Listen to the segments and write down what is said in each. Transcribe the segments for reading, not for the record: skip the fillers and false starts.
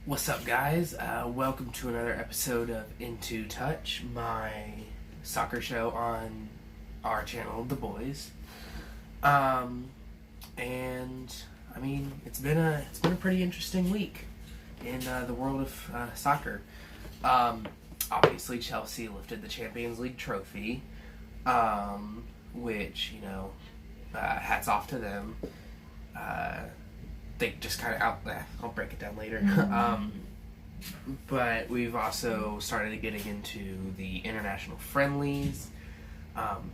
What's up, guys? Welcome to another episode of Into Touch, my soccer show on our channel, The Boys. And I mean, it's been a pretty interesting week in the world of soccer. Obviously, Chelsea lifted the Champions League trophy, which hats off to them. They just kind of I'll break it down later. But we've also started getting into the international friendlies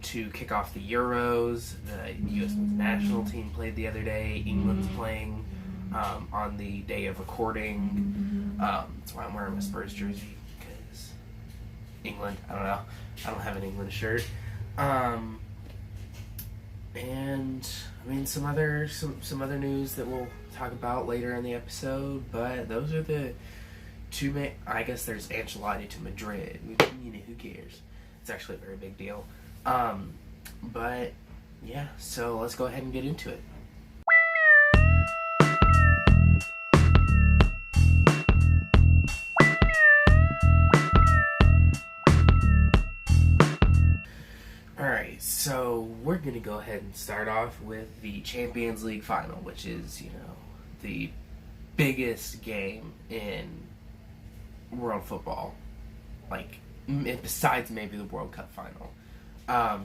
to kick off the Euros. The U.S. national team played the other day. England's playing on the day of recording. That's why I'm wearing my Spurs jersey, because England, I don't know. I don't have an England shirt. And I mean some other news that we'll talk about later in the episode, but those are the two main. I guess there's Ancelotti to Madrid. Who cares? It's actually a very big deal. But yeah, so let's go ahead and get into it. Alright, so we're going to go ahead and start off with the Champions League final, which is, the biggest game in world football. Like, besides maybe the World Cup final. Wow,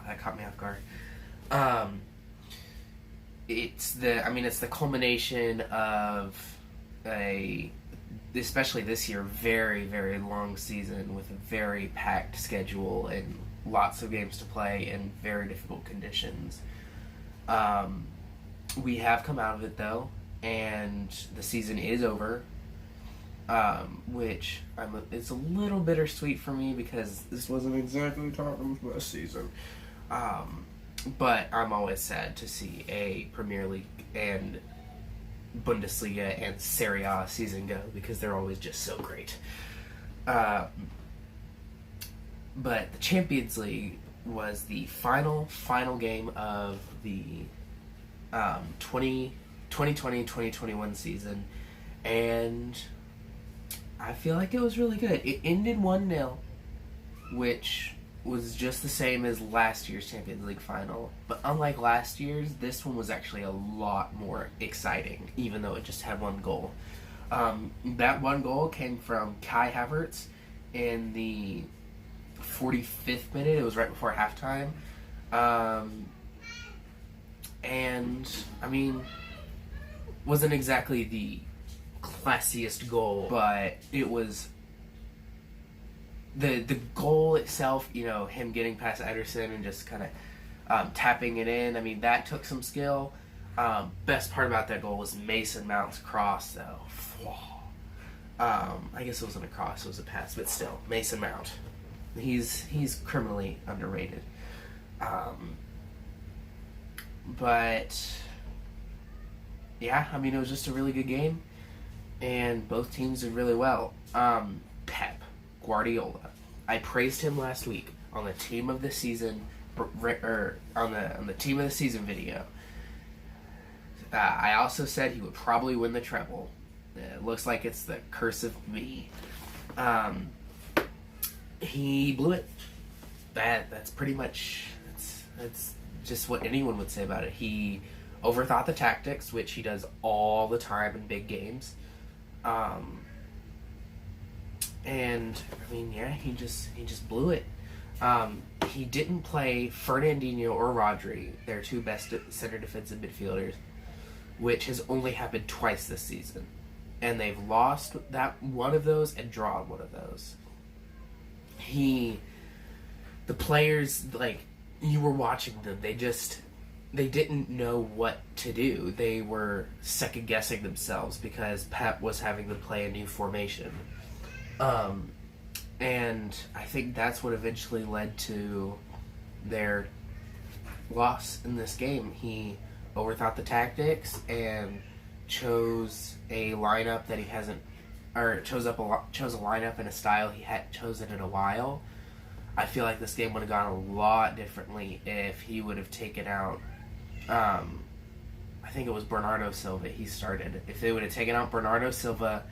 that caught me off guard. It's the culmination of especially this year, very, very long season with a very packed schedule and lots of games to play in very difficult conditions. We have come out of it though, and the season is over, which it's a little bittersweet for me because this wasn't exactly Tottenham's best season. But I'm always sad to see a Premier League and Bundesliga and Serie A season go because they're always just so great. But the Champions League was the final game of the 2020-2021 season, and I feel like it was really good. It ended 1-0, which was just the same as last year's Champions League final. But unlike last year's, this one was actually a lot more exciting, even though it just had one goal. That one goal came from Kai Havertz in the 45th minute. It was right before halftime. And, I mean, wasn't exactly the classiest goal, but it was the goal itself, him getting past Ederson and just kind of tapping it in. I mean, that took some skill. Best part about that goal was Mason Mount's cross, though. I guess it wasn't a cross, it was a pass, but still, Mason Mount. He's criminally underrated. But yeah, I mean, it was just a really good game, and both teams did really well. Pep Guardiola, I praised him last week on the team of the season, or on the team of the season video. I also said he would probably win the treble. It looks like it's the curse of me. He blew it. That's pretty much that's just what anyone would say about it. He overthought the tactics, which he does all the time in big games. And I mean, yeah, he just blew it. He didn't play Fernandinho or Rodri, their two best center defensive midfielders, which has only happened twice this season, and they've lost that one of those and drawn one of those. The players, like, you were watching them, they didn't know what to do. They were second guessing themselves because Pep was having them play a new formation. And I think that's what eventually led to their loss in this game. He overthought the tactics and chose a lineup that he hasn't, or chose a lineup in a style he hadn't chosen in a while. I feel like this game would have gone a lot differently if he would have taken out, I think it was Bernardo Silva he started. If they would have taken out Bernardo Silva,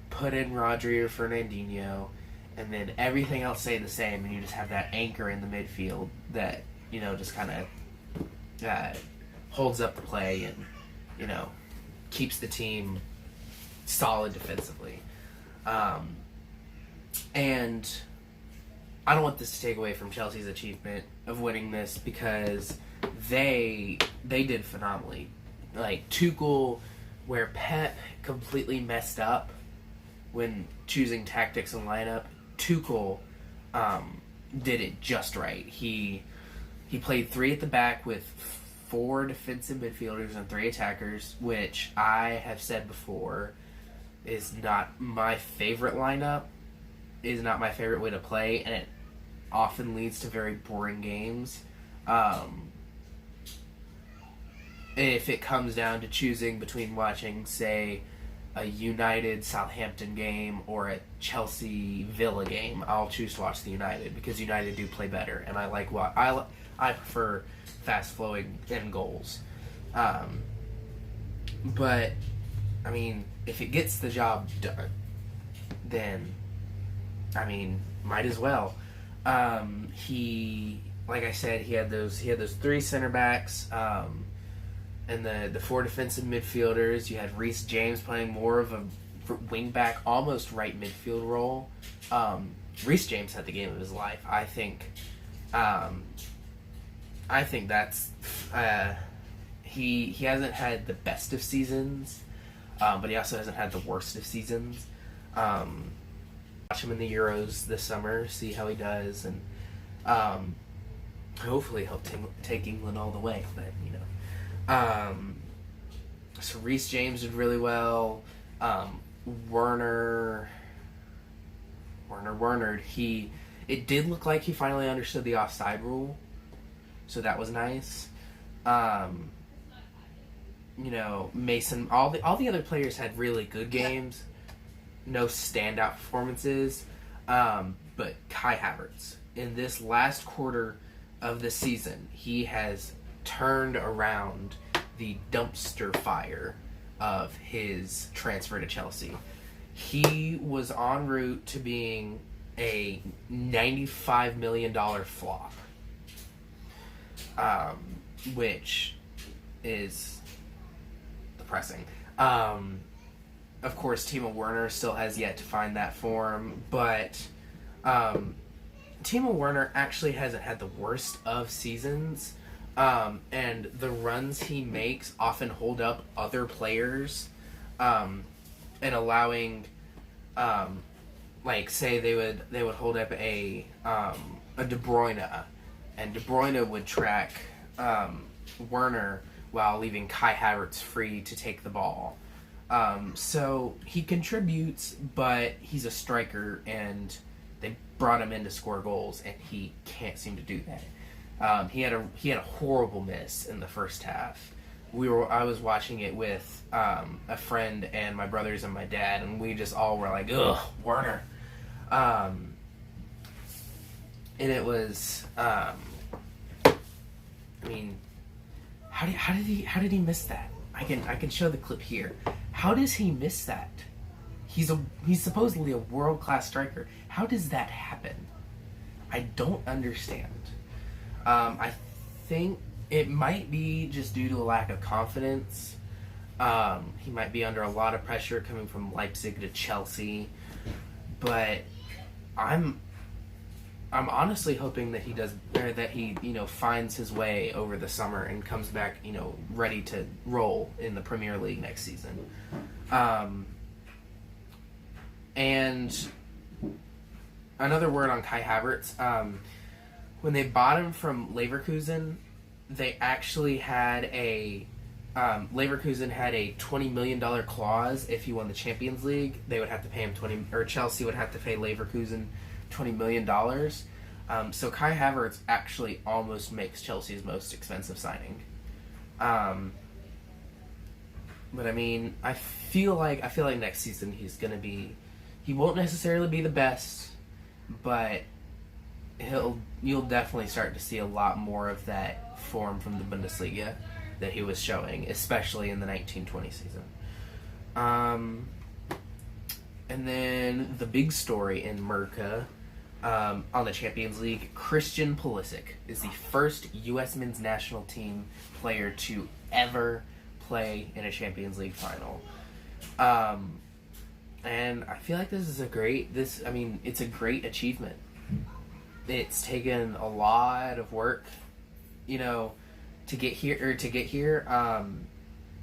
put in Rodri or Fernandinho, and then everything else stayed the same, and you just have that anchor in the midfield that, just kind of holds up the play and, keeps the team solid defensively. And I don't want this to take away from Chelsea's achievement of winning this, because they did phenomenally. Like Tuchel, where Pep completely messed up when choosing tactics and lineup, Tuchel did it just right. He played 3 at the back with 4 defensive midfielders and 3 attackers, which I have said before is not my favorite lineup, is not my favorite way to play, and it often leads to very boring games. If it comes down to choosing between watching, say, a United Southampton game or a Chelsea Villa game, I'll choose to watch the United, because United do play better, and I like what I prefer fast flowing end goals. But I mean, if it gets the job done, then might as well. He, like I said, he had those 3 center backs. And the 4 defensive midfielders. You had Reece James playing more of a wing back, almost right midfield role. Reece James had the game of his life. I think that's he hasn't had the best of seasons, but he also hasn't had the worst of seasons. Watch him in the Euros this summer, see how he does, and hopefully help take England all the way. But so Reece James did really well. Werner, it did look like he finally understood the offside rule, so that was nice. Mason, all the other players had really good games, no standout performances, but Kai Havertz, in this last quarter of the season, he has turned around the dumpster fire of his transfer to Chelsea. He was en route to being a $95 million flop, which is depressing. Of course, Timo Werner still has yet to find that form, but Timo Werner actually hasn't had the worst of seasons. And the runs he makes often hold up other players, and allowing, say they would hold up a De Bruyne, and De Bruyne would track Werner while leaving Kai Havertz free to take the ball. So he contributes, but he's a striker, and they brought him in to score goals, and he can't seem to do that. He had a horrible miss in the first half. I was watching it with a friend and my brothers and my dad, and we just all were like, "Ugh, Werner," and it was. How did he miss that? I can show the clip here. How does he miss that? He's supposedly a world-class striker. How does that happen? I don't understand. I think it might be just due to a lack of confidence. He might be under a lot of pressure coming from Leipzig to Chelsea, but I'm honestly hoping that he does, or that he finds his way over the summer and comes back ready to roll in the Premier League next season. And another word on Kai Havertz. When they bought him from Leverkusen, they actually had Leverkusen had a $20 million clause. If he won the Champions League, they would have to pay him Chelsea would have to pay Leverkusen $20 million. So Kai Havertz actually almost makes Chelsea's most expensive signing. But I feel like next season he won't necessarily be the best, but you'll definitely start to see a lot more of that form from the Bundesliga that he was showing, especially in the 1920 season. And then the big story in Merca on the Champions League, Christian Pulisic is the first U.S. men's national team player to ever play in a Champions League final. And I feel like it's a great achievement. It's taken a lot of work, to get here.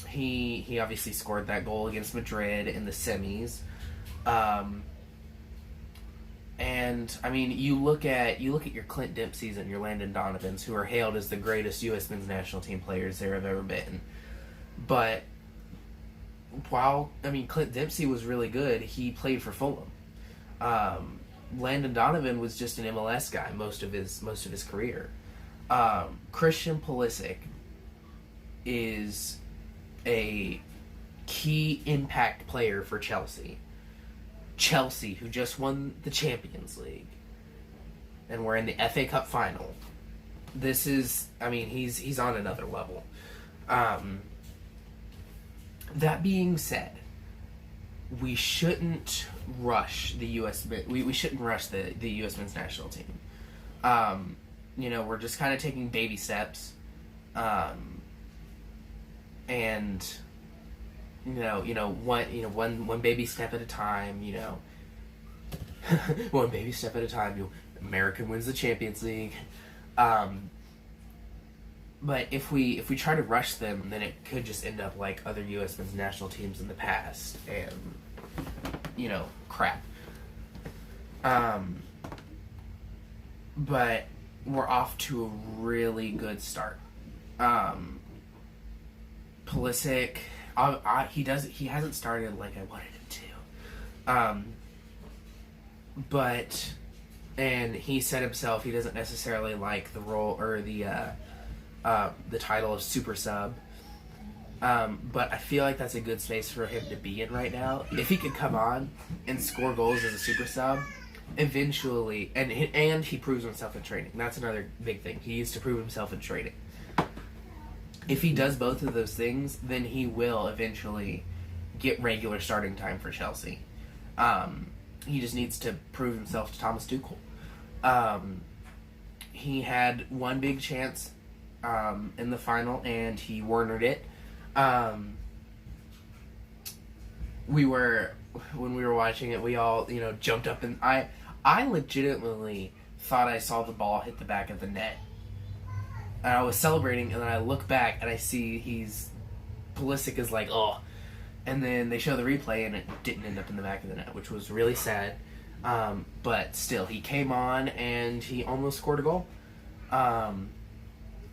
He obviously scored that goal against Madrid in the semis. And I mean, you look at your Clint Dempsey's and your Landon Donovans, who are hailed as the greatest U.S. men's national team players there have ever been. But while Clint Dempsey was really good, he played for Fulham. Landon Donovan was just an MLS guy most of his career. Christian Pulisic is a key impact player for Chelsea. Chelsea, who just won the Champions League, and we're in the FA Cup final. This is, he's on another level. That being said, we shouldn't rush the U.S. We shouldn't rush the U.S. men's national team. We're just kind of taking baby steps, and one baby step at a time. One baby step at a time. America wins the Champions League. But if we try to rush them, then it could just end up like other U.S. men's national teams in the past, and crap. But we're off to a really good start. Pulisic, he hasn't started like I wanted him to. And he said himself he doesn't necessarily like the role or the title of super sub. But I feel like that's a good space for him to be in right now. If he could come on and score goals as a super sub, eventually, and he proves himself in training. That's another big thing. He needs to prove himself in training. If he does both of those things, then he will eventually get regular starting time for Chelsea. He just needs to prove himself to Thomas Tuchel. He had one big chance in the final, and he Wernered it. When we were watching it, we all, jumped up, and I legitimately thought I saw the ball hit the back of the net. And I was celebrating, and then I look back, and I see Pulisic is like, oh. And then they show the replay, and it didn't end up in the back of the net, which was really sad. But still, he came on, and he almost scored a goal.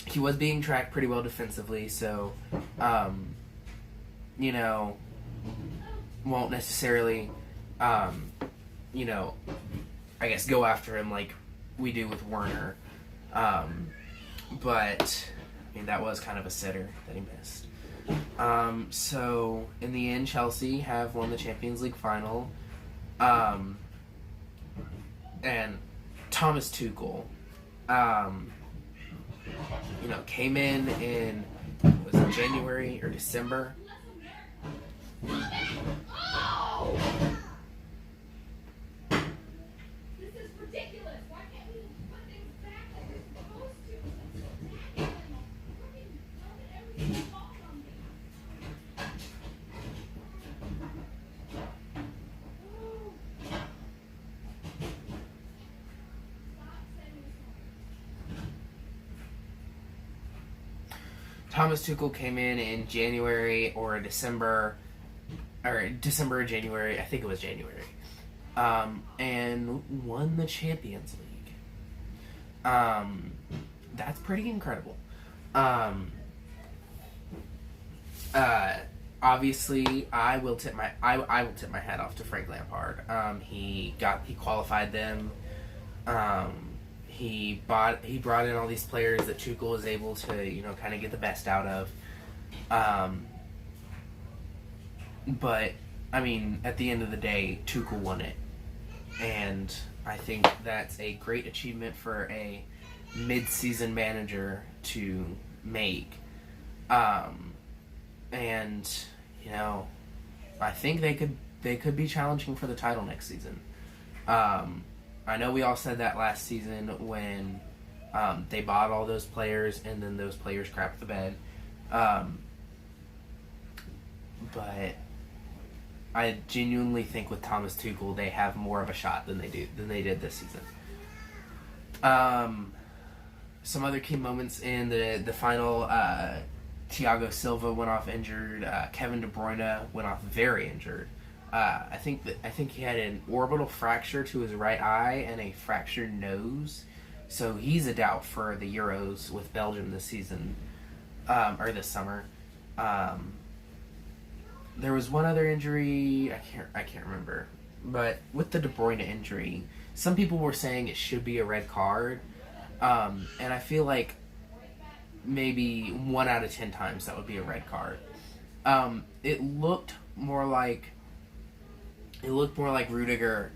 He was being tracked pretty well defensively, so, won't necessarily, I guess, go after him like we do with Werner. But, that was kind of a sitter that he missed. So, in the end, Chelsea have won the Champions League final. And Thomas Tuchel, came in, was it January or December? Thomas Tuchel came in January or December or January, I think it was January, and won the Champions League. That's pretty incredible. Obviously, I will tip my hat off to Frank Lampard. He qualified them. He brought in all these players that Tuchel was able to, kind of get the best out of. But, at the end of the day, Tuchel won it. And, I think that's a great achievement for a mid-season manager to make. And I think they could be challenging for the title next season. I know we all said that last season when they bought all those players and then those players crapped the bed. But I genuinely think with Thomas Tuchel they have more of a shot than they did this season. Some other key moments in the final. Thiago Silva went off injured. Kevin De Bruyne went off very injured. I think he had an orbital fracture to his right eye and a fractured nose, so he's a doubt for the Euros with Belgium this season, or this summer. There was one other injury I can't remember, but with the De Bruyne injury, some people were saying it should be a red card, and I feel like maybe 1 out of 10 times that would be a red card. It looked more like Rudiger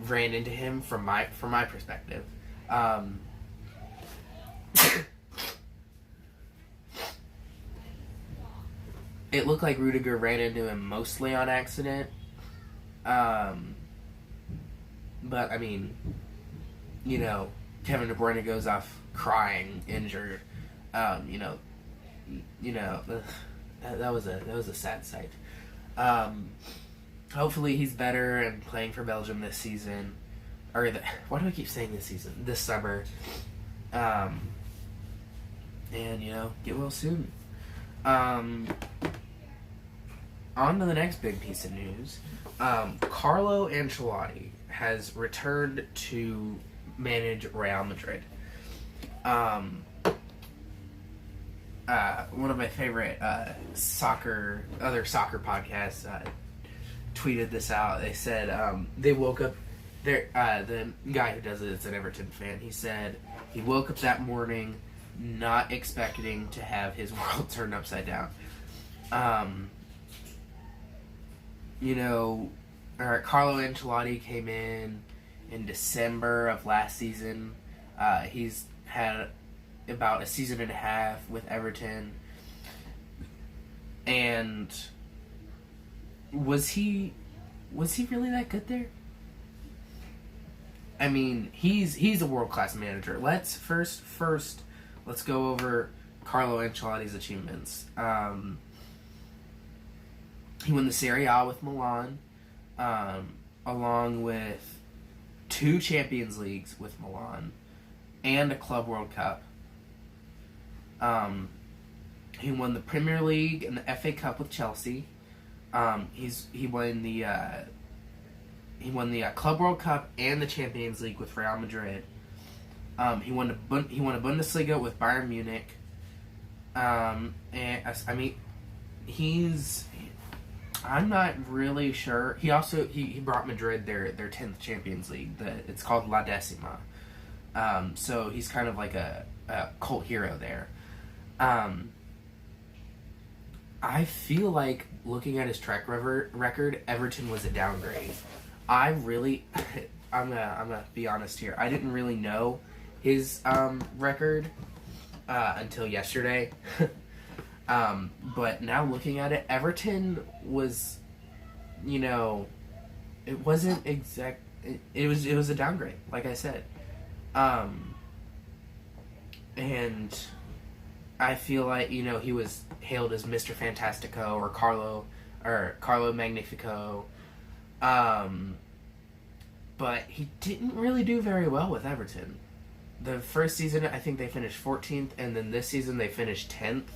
ran into him from my perspective. It looked like Rudiger ran into him mostly on accident. But I mean, Kevin De Bruyne goes off crying, injured. That was a sad sight. Hopefully he's better and playing for Belgium this season. Why do I keep saying this season? This summer. And get well soon. On to the next big piece of news. Carlo Ancelotti has returned to manage Real Madrid. One of my favorite soccer podcasts tweeted this out. They said they woke up. The guy who does it is an Everton fan. He said he woke up that morning not expecting to have his world turned upside down. Carlo Ancelotti came in December of last season. He's had about a season and a half with Everton. And was he really that good there? I mean, he's a world-class manager. Let's first let's go over Carlo Ancelotti's achievements. He won the Serie A with Milan, along with 2 Champions Leagues with Milan, and a Club World Cup. He won the Premier League and the FA Cup with Chelsea. He won the Club World Cup and the Champions League with Real Madrid. He won a Bundesliga with Bayern Munich. And I mean, I'm not really sure. He also he brought Madrid their 10th Champions League. It's called La Decima. So he's kind of like a cult hero there. I feel like looking at his track record, Everton was a downgrade. I'm gonna be honest here. I didn't really know his record until yesterday. But now looking at it, Everton was, it wasn't exact. It was a downgrade, like I said. And I feel like he was hailed as Mr. Fantastico or Carlo Magnifico. But he didn't really do very well with Everton. The first season, I think they finished 14th, and then this season they finished 10th.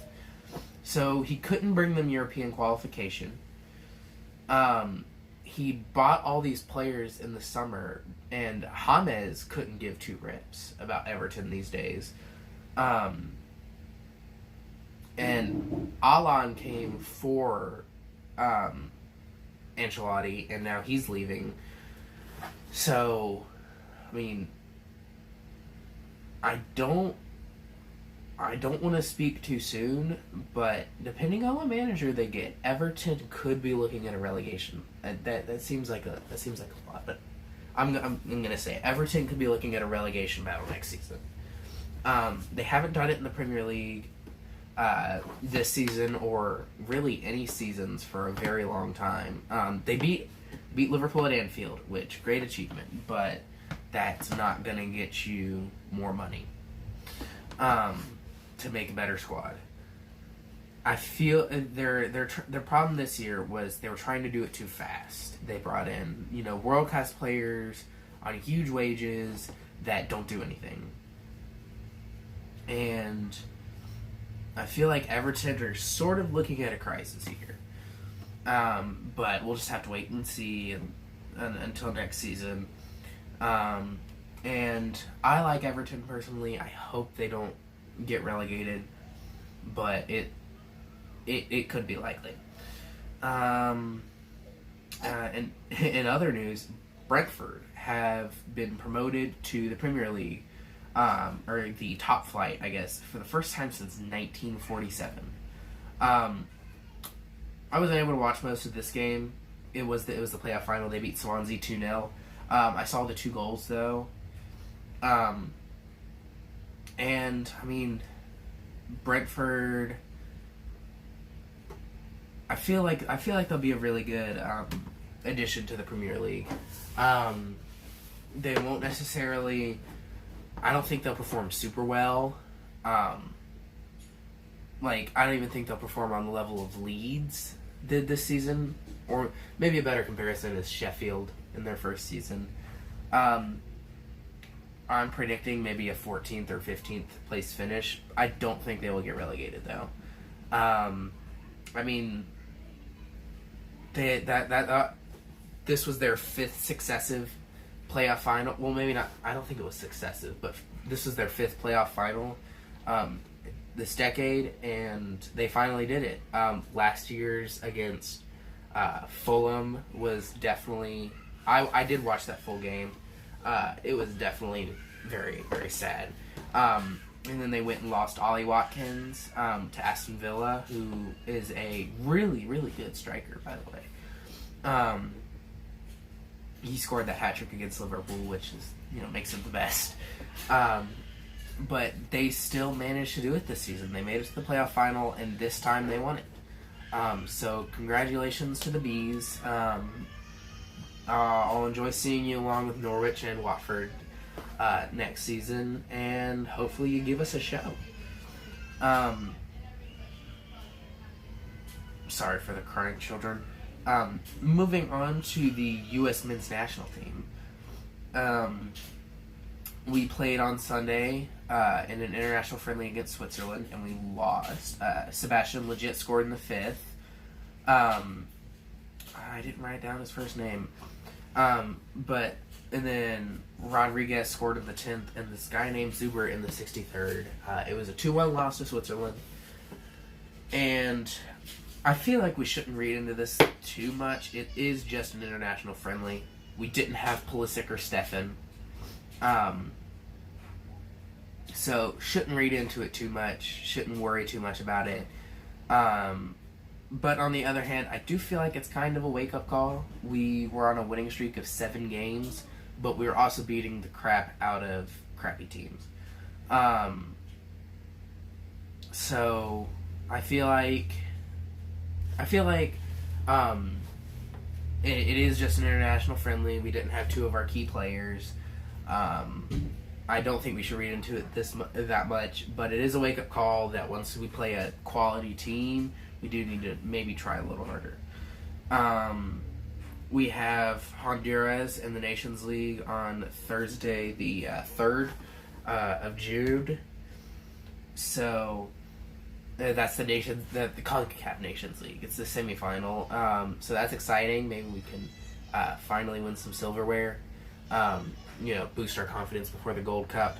So he couldn't bring them European qualification. He bought all these players in the summer, and James couldn't give 2 rips about Everton these days. And Allan came for Ancelotti, and now he's leaving. So, I mean, I don't want to speak too soon, but depending on what manager they get, Everton could be looking at a relegation. That seems like a lot, but I'm going to say Everton could be looking at a relegation battle next season. They haven't done it in the Premier League this season, or really any seasons, for a very long time. They beat Liverpool at Anfield, which, great achievement, but that's not going to get you more money to make a better squad. I feel their problem this year was they were trying to do it too fast. They brought in, world class players on huge wages that don't do anything. And I feel like Everton are sort of looking at a crisis here. But we'll just have to wait and see until next season. And I like Everton personally. I hope they don't get relegated, but it could be likely. And in other news, Brentford have been promoted to the Premier League, or the top flight, I guess, for the first time since 1947. I wasn't able to watch most of this game. It was the playoff final. They beat Swansea 2-0. I saw the 2 goals though. And I mean, Brentford, I feel like they'll be a really good addition to the Premier League. They won't necessarily, I don't think they'll perform super well. I don't even think they'll perform on the level of Leeds did this season, or maybe a better comparison is Sheffield in their first season. I'm predicting maybe a 14th or 15th place finish. I don't think they will get relegated though. I mean, this was their 5th successive playoff final. Well, maybe not. I don't think it was successive, but this was their 5th playoff final this decade, and they finally did it. Last year's against Fulham was definitely. I did watch that full game. It was definitely very, very sad. And then they went and lost Ollie Watkins to Aston Villa, who is a really, really good striker, by the way. He scored that hat trick against Liverpool, which is, makes him the best. But they still managed to do it this season. They made it to the playoff final, and this time they won it. So congratulations to the Bees. I'll enjoy seeing you along with Norwich and Watford next season, and hopefully you give us a show. Sorry for the crying children. Moving on to the U.S. men's national team. We played on Sunday in an international friendly against Switzerland, and we lost. Sebastian Legit scored in the 5th. I didn't write down his first name. And then Rodriguez scored in the 10th, and this guy named Zuber in the 63rd. It was a 2-1 loss to Switzerland. And I feel like we shouldn't read into this too much. It is just an international friendly. We didn't have Pulisic or Steffen. So shouldn't read into it too much. Shouldn't worry too much about it. But on the other hand, I do feel like it's kind of a wake-up call. We were on a winning streak of 7 games, but we were also beating the crap out of crappy teams. So I feel like it is just an international friendly. We didn't have 2 of our key players. I don't think we should read into it that much, but it is a wake-up call that once we play a quality team, we do need to maybe try a little harder. We have Honduras in the Nations League on Thursday, the 3rd of June. So that's the CONCACAF Nations League. It's the semifinal. So that's exciting. Maybe we can finally win some silverware. Boost our confidence before the Gold Cup.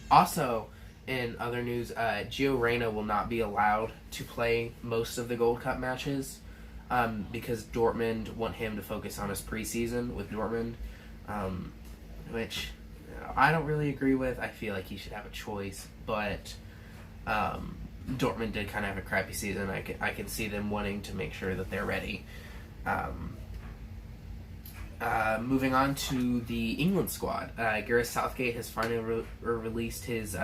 Also, in other news, Gio Reyna will not be allowed to play most of the Gold Cup matches because Dortmund want him to focus on his preseason with Dortmund, which I don't really agree with. I feel like he should have a choice, but Dortmund did kind of have a crappy season. I can see them wanting to make sure that they're ready. Moving on to the England squad. Gareth Southgate has finally released his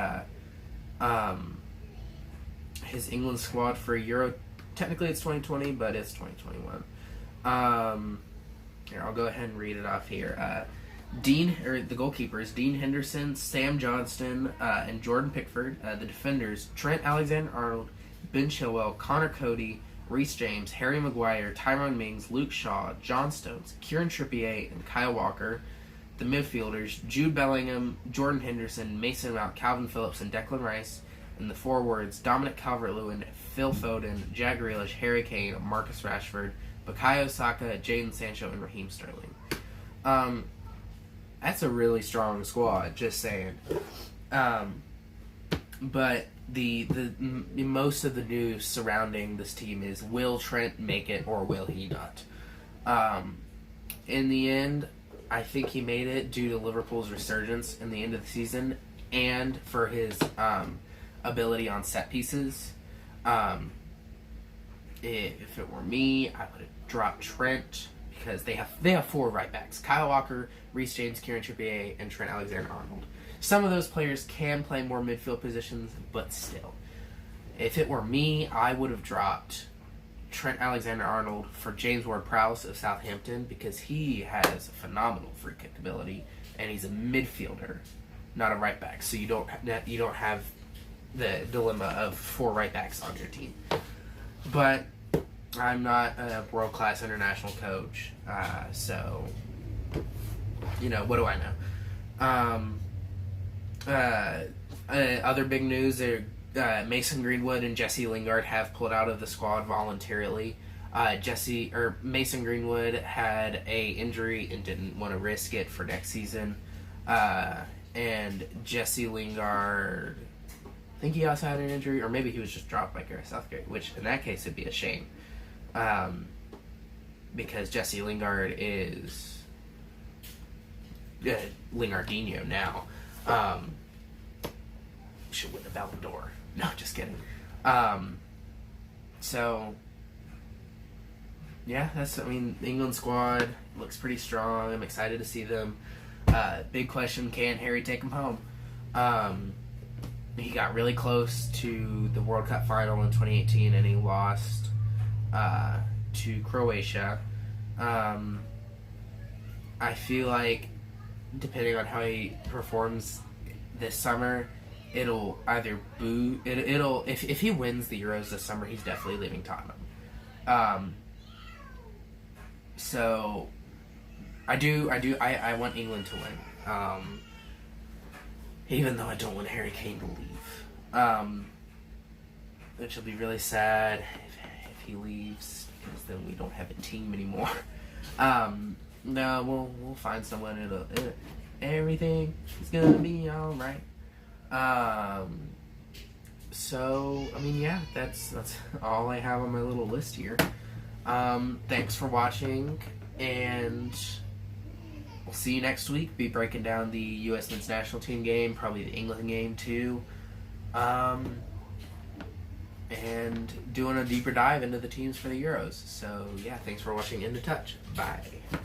England squad for Euro. Technically it's 2020, but it's 2021. Here, I'll go ahead and read it off here. The goalkeepers, Dean Henderson, Sam Johnston, and Jordan Pickford. The defenders, Trent Alexander-Arnold, Ben Chilwell, Connor Cody, Reece James, Harry Maguire, Tyrone Mings, Luke Shaw, John Stones, Kieran Trippier, and Kyle Walker. The midfielders, Jude Bellingham, Jordan Henderson, Mason Mount, Calvin Phillips, and Declan Rice. And the forwards, Dominic Calvert-Lewin, Phil Foden, Jack Grealish, Harry Kane, Marcus Rashford, Bukayo Saka, Jadon Sancho, and Raheem Sterling. That's a really strong squad, just saying. But the most of the news surrounding this team is, will Trent make it or will he not? In the end, I think he made it due to Liverpool's resurgence in the end of the season and for his ability on set pieces. If it were me, I would have dropped Trent because they have 4 right backs: Kyle Walker, Reece James, Kieran Trippier, and Trent Alexander-Arnold. Some of those players can play more midfield positions, but still. If it were me, I would have dropped Trent Alexander-Arnold for James Ward-Prowse of Southampton because he has phenomenal free kick ability, and he's a midfielder, not a right back. So you don't have the dilemma of 4 right backs on your team. But I'm not a world-class international coach, so what do I know? Other big news are Mason Greenwood and Jesse Lingard have pulled out of the squad voluntarily. Mason Greenwood had a injury and didn't want to risk it for next season, and Jesse Lingard, I think he also had an injury, or maybe he was just dropped by Gareth Southgate, which in that case would be a shame, because Jesse Lingard is Lingardinho now. Should win the Ballon d'Or. No, just kidding. So yeah, the England squad looks pretty strong. I'm excited to see them. Big question: can Harry take him home? He got really close to the World Cup final in 2018, and he lost to Croatia. I feel like, depending on how he performs this summer, it'll either if he wins the Euros this summer, he's definitely leaving Tottenham. So I want England to win. Even though I don't want Harry Kane to leave. Which will be really sad if he leaves, because then we don't have a team anymore. No, we'll find someone. Everything is gonna be alright. So yeah, that's all I have on my little list here. Thanks for watching, and we'll see you next week. Be breaking down the U.S. men's national team game, probably the England game too, and doing a deeper dive into the teams for the Euros. So yeah, thanks for watching Into Touch. Bye.